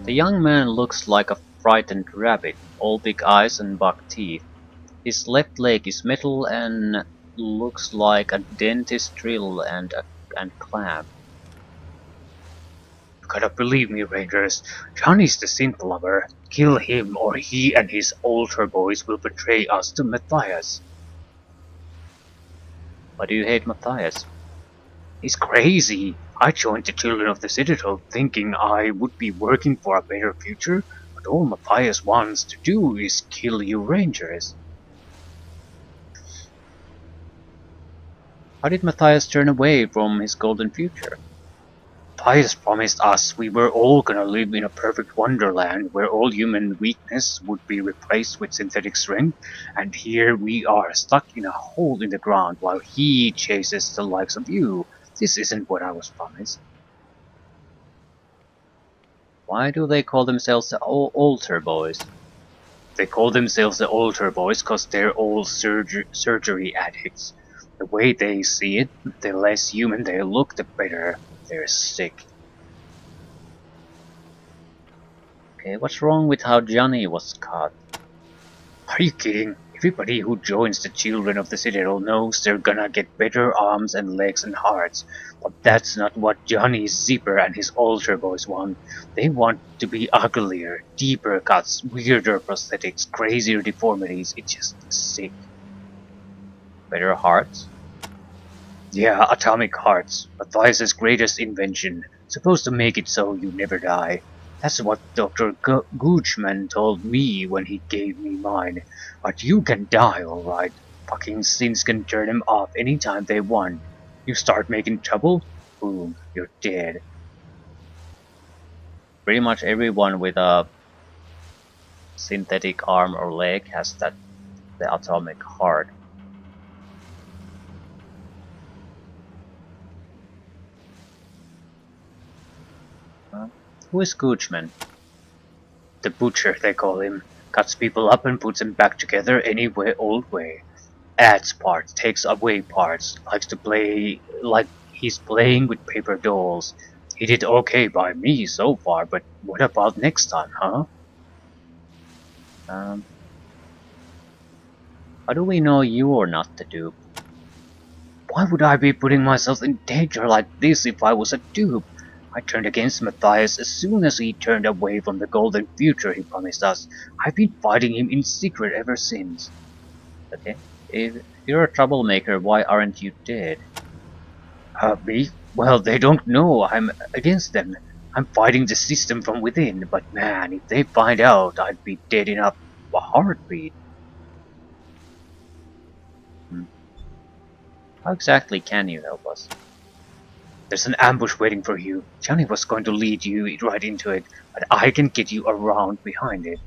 The young man looks like a frightened rabbit, all big eyes and buck teeth. His left leg is metal and looks like a dentist drill and clamp. You gotta believe me, Rangers. Johnny's the synth lover. Kill him or he and his altar boys will betray us to Matthias. Why do you hate Matthias? He's crazy. I joined the Children of the Citadel thinking I would be working for a better future, but all Matthias wants to do is kill you Rangers. How did Matthias turn away from his golden future? Matthias promised us we were all gonna live in a perfect wonderland where all human weakness would be replaced with synthetic strength, and here we are stuck in a hole in the ground while he chases the likes of you. This isn't what I was promised. Why do they call themselves the altar boys? They call themselves the altar boys cause they're all surgery addicts. The way they see it, the less human they look, the better. They're sick. Okay, what's wrong with how Johnny was caught? Are you kidding? Everybody who joins the Children of the Citadel knows they're gonna get better arms and legs and hearts. But that's not what Johnny Zipper and his altar boys want. They want to be uglier, deeper cuts, weirder prosthetics, crazier deformities. It's just sick. Better hearts? Yeah, atomic hearts. Matthias's greatest invention. Supposed to make it so you never die. That's what Dr. Goochman told me when he gave me mine. But you can die, alright. Fucking sins can turn them off anytime they want. You start making trouble, boom, you're dead. Pretty much everyone with a synthetic arm or leg has the atomic heart. Who is Goochman? The butcher, they call him. Cuts people up and puts them back together any way, old way. Adds parts, takes away parts, likes to play like he's playing with paper dolls. He did okay by me so far, but what about next time, huh? Um, how do we know you're not the dupe? Why would I be putting myself in danger like this if I was a dupe? I turned against Matthias as soon as he turned away from the golden future he promised us. I've been fighting him in secret ever since. Okay. If you're a troublemaker, why aren't you dead? Me? Well, they don't know I'm against them. I'm fighting the system from within, but man, if they find out, I'd be dead in a heartbeat. How exactly can you help us? There's an ambush waiting for you. Johnny was going to lead you right into it, but I can get you around behind it.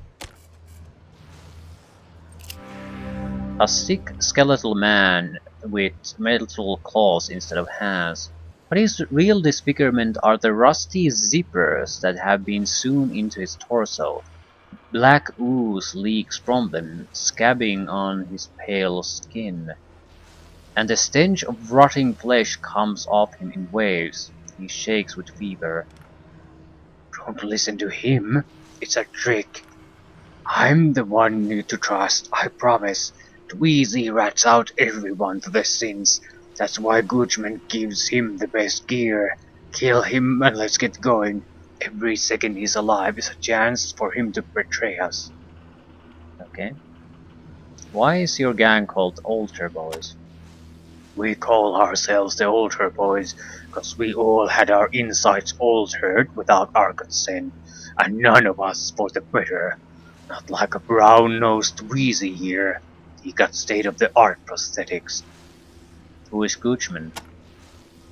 A sick skeletal man with metal claws instead of hands. But his real disfigurement are the rusty zippers that have been sewn into his torso. Black ooze leaks from them, scabbing on his pale skin. And the stench of rotting flesh comes off him in waves. He shakes with fever. Don't listen to him. It's a trick. I'm the one you to trust, I promise. Dweezy rats out everyone to the sins. That's why Goochman gives him the best gear. Kill him and let's get going. Every second he's alive is a chance for him to betray us. Okay. Why is your gang called Altar Boys? We call ourselves the Altar Boys, 'cause we all had our insides altered without our consent, and none of us for the better. Not like a brown-nosed Wheezy here. He got state-of-the-art prosthetics. Who is Goochman?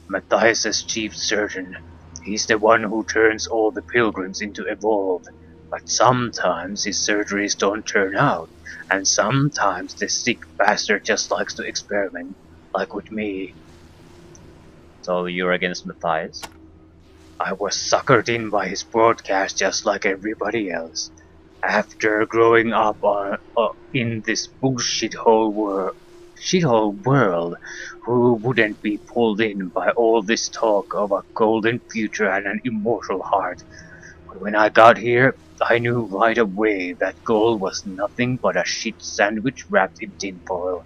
Matthias's chief surgeon. He's the one who turns all the pilgrims into Evolve. But sometimes his surgeries don't turn out, and sometimes the sick bastard just likes to experiment, like with me. So you're against Matthias? I was suckered in by his broadcast just like everybody else. After growing up in this shithole world, who wouldn't be pulled in by all this talk of a golden future and an immortal heart? But when I got here, I knew right away that gold was nothing but a shit sandwich wrapped in tinfoil.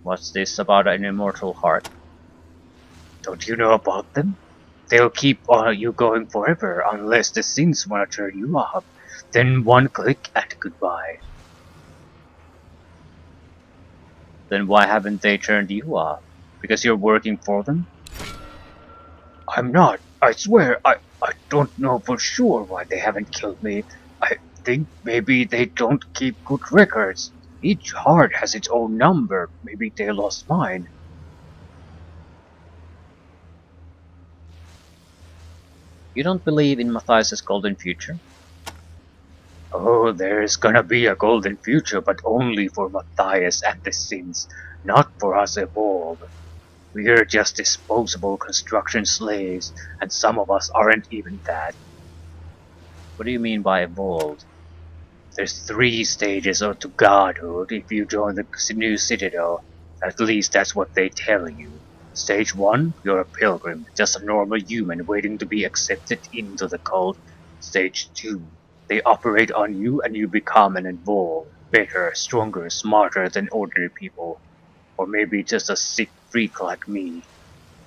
What's this about an immortal heart? Don't you know about them? They'll keep you going forever unless the sins wanna turn you off. Then one click and goodbye. Then why haven't they turned you off? Because you're working for them? I'm not. I swear, I don't know for sure why they haven't killed me. I think maybe they don't keep good records. Each heart has its own number. Maybe they lost mine. You don't believe in Matthias's golden future? Oh, there's gonna be a golden future, but only for Matthias and the Sins, not for us Evolve. We're just disposable construction slaves, and some of us aren't even that. What do you mean by evolved? There's 3 stages to godhood if you join the new Citadel. At least that's what they tell you. Stage 1, you're a pilgrim, just a normal human waiting to be accepted into the cult. Stage 2, they operate on you and you become an evolved, better, stronger, smarter than ordinary people. Or maybe just a sick freak like me.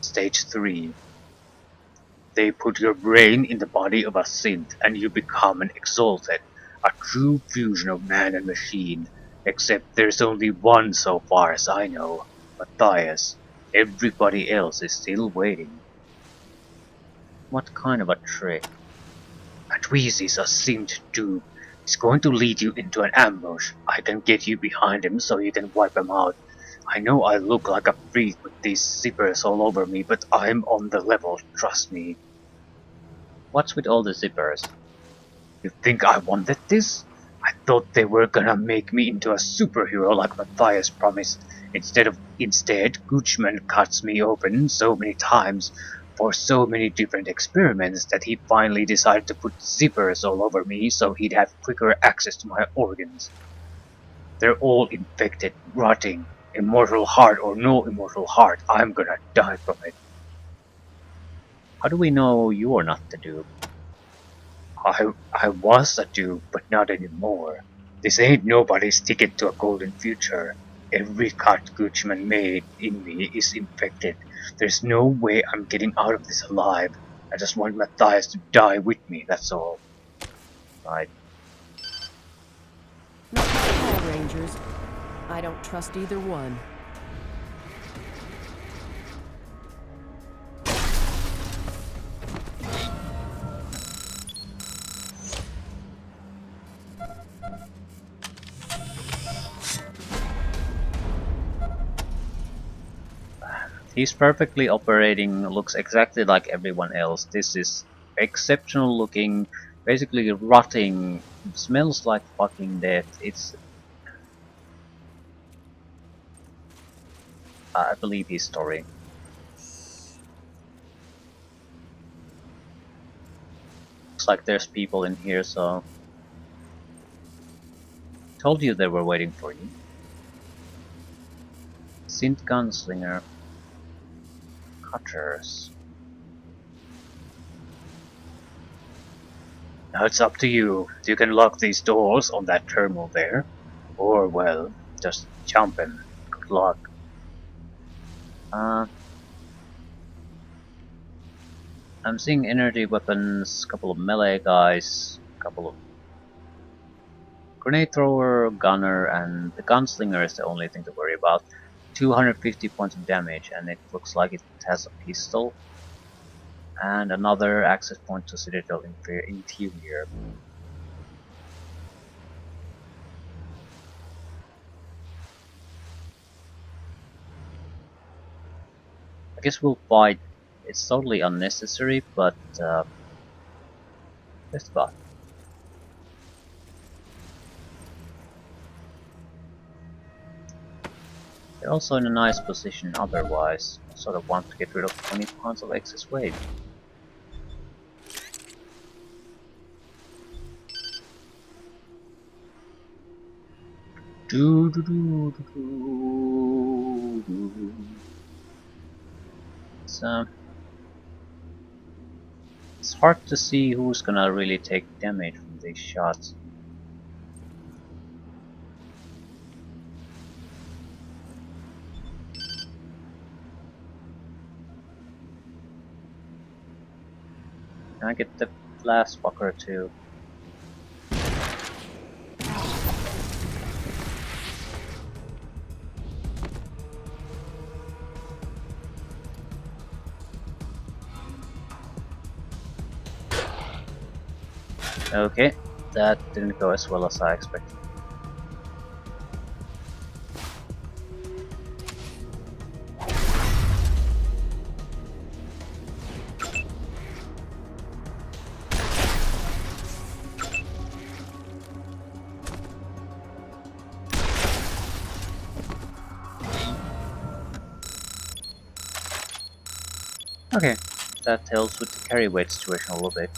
Stage 3, they put your brain in the body of a synth and you become an exalted, a true fusion of man and machine. Except there's only one so far as I know, Matthias. Everybody else is still waiting. What kind of a trick? A Tweezy's a synced dupe. He's going to lead you into an ambush. I can get you behind him so you can wipe him out. I know I look like a freak with these zippers all over me, but I'm on the level, trust me. What's with all the zippers? You think I wanted this? I thought they were gonna make me into a superhero like Matthias promised. Instead, Goochman cuts me open so many times for so many different experiments that he finally decided to put zippers all over me so he'd have quicker access to my organs. They're all infected, rotting. Immortal heart or no immortal heart, I'm gonna die from it. How do we know you're not the dupe? I was a dude, but not anymore. This ain't nobody's ticket to a golden future. Every cut Goochman made in me is infected. There's no way I'm getting out of this alive. I just want Matthias to die with me, that's all. Right. Not my Power Rangers. I don't trust either one. He's perfectly operating, looks exactly like everyone else. This is exceptional looking, basically rotting, smells like fucking death. It's... I believe his story. Looks like there's people in here, so... Told you they were waiting for you. Synth Gunslinger. Cutters. Now it's up to you. You can lock these doors on that terminal there. Or, well, just jump in. Good luck. I'm seeing energy weapons, couple of melee guys, couple of grenade thrower, gunner, and the gunslinger is the only thing to worry about. 250 points of damage, and it looks like it has a pistol. And another access point to Citadel Interior. I guess we'll fight. It's totally unnecessary, but let's fight. They're also in a nice position otherwise. I sort of want to get rid of 20 pounds of excess weight. So it's hard to see who's gonna really take damage from these shots. Can I get the last fucker too? Okay, that didn't go as well as I expected. Okay, that helps with the carry weight situation a little bit.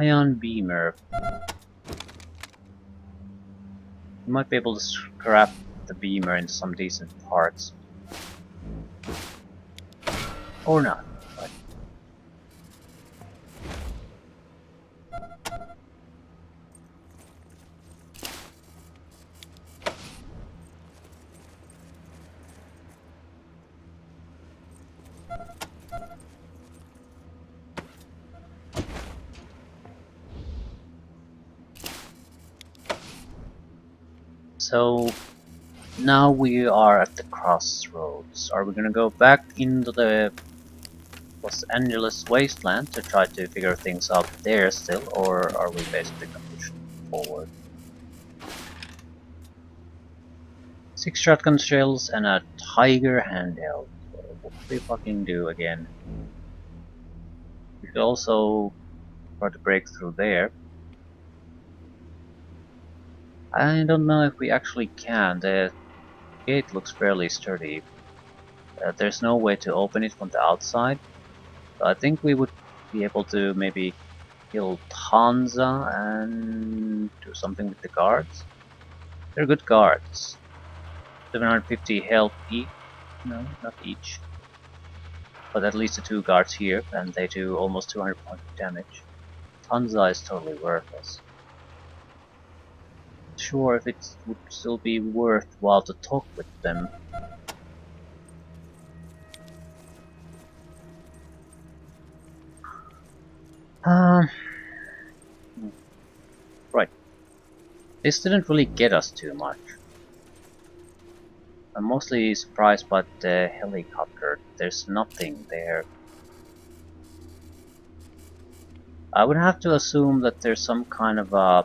Ion beamer. You might be able to scrap the beamer into some decent parts. Or not. But so now we are at the crossroads. Are we gonna go back into the Los Angeles Wasteland to try to figure things out there still, or are we basically gonna push forward? 6 shotgun shells and a Tiger handheld. What do we fucking do again? We could also try to break through there. I don't know if we actually can. The gate looks fairly sturdy. There's no way to open it from the outside. So I think we would be able to maybe kill Tanza and do something with the guards. They're good guards. 750 health each. No, not each. But at least the 2 guards here, and they do almost 200 points of damage. Tanza is totally worthless. Sure, if it would still be worthwhile to talk with them. Right. This didn't really get us too much. I'm mostly surprised by the helicopter. There's nothing there. I would have to assume that there's some kind of a...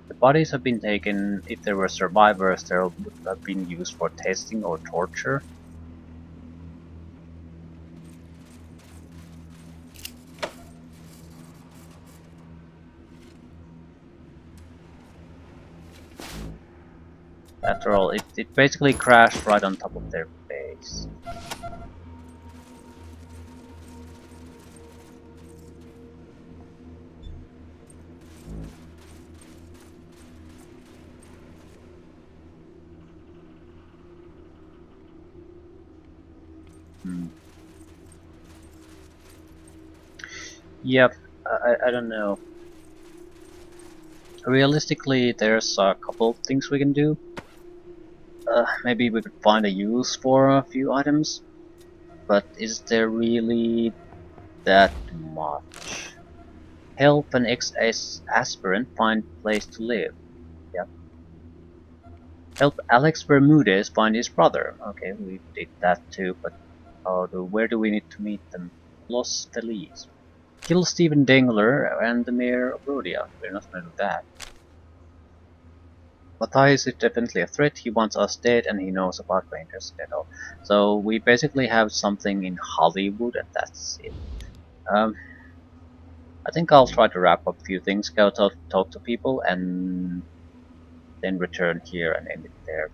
the bodies have been taken. If there were survivors, they would have been used for testing or torture. After all, it basically crashed right on top of their base. Yep, I don't know. Realistically, there's a couple of things we can do. Maybe we could find a use for a few items, but is there really that much? Help an ex-aspirant find place to live. Yep. Help Alex Bermudez find his brother. Okay, we did that too, but where do we need to meet them? Los Feliz. Kill Stephen Dengler and the mayor of Rhodia. We're not gonna do that. Matthias is definitely a threat. He wants us dead and he knows about Rangers Ghetto. So we basically have something in Hollywood and that's it. I think I'll try to wrap up a few things, go talk to people and then return here and end it there.